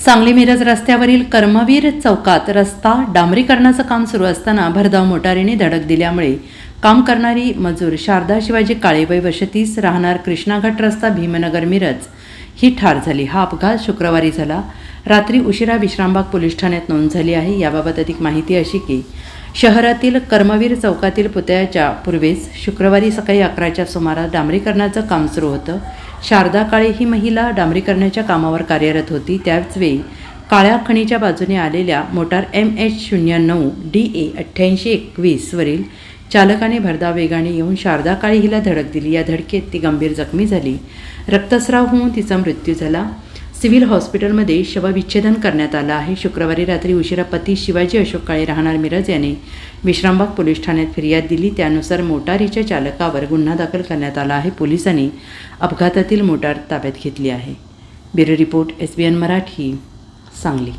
सांगली मिरज रस्त्यावरील कर्मवीर चौकात रस्ता डांबरीकरणाचं काम सुरू असताना भरधाव मोटारीने धडक दिल्यामुळे काम करणारी मजूर शारदा शिवाजी काळे वय वर्ष 30 राहणार कृष्णाघाट रस्ता भीमनगर मिरज ही ठार झाली। हा अपघात शुक्रवारी झाला। रात्री उशिरा विश्रामबाग पोलीस ठाण्यात नोंद झाली आहे। याबाबत अधिक माहिती अशी की शहरातील कर्मवीर चौकातील पुतळ्याच्या पूर्वेस शुक्रवारी सकाळी 11च्या सुमारास डांबरीकरणाचं काम सुरू होतं। शारदा काळे ही महिला डांबरीकरणाच्या कामावर कार्यरत होती। त्याचवेळी काळ्या खणीच्या बाजूने आलेल्या मोटार MH09 DA 8821 वरील चालकाने भरधाव वेगाने येऊन शारदा काळे हिला धडक दिली। या धडकेत ती गंभीर जखमी झाली। रक्तस्राव होऊन तिचा मृत्यू झाला। सिव्हिल हॉस्पिटलमध्ये शवविच्छेदन करण्यात आलं आहे। शुक्रवारी रात्री उशिरा पती शिवाजी अशोक काळे राहणार मिरज याने विश्रामबाग पोलीस ठाण्यात फिर्याद दिली। त्यानुसार मोटारीच्या चालकावर गुन्हा दाखल करण्यात आला आहे। पोलिसांनी अपघातातील मोटार ताब्यात घेतली आहे। Bureau report SBN Marathi, Sangli.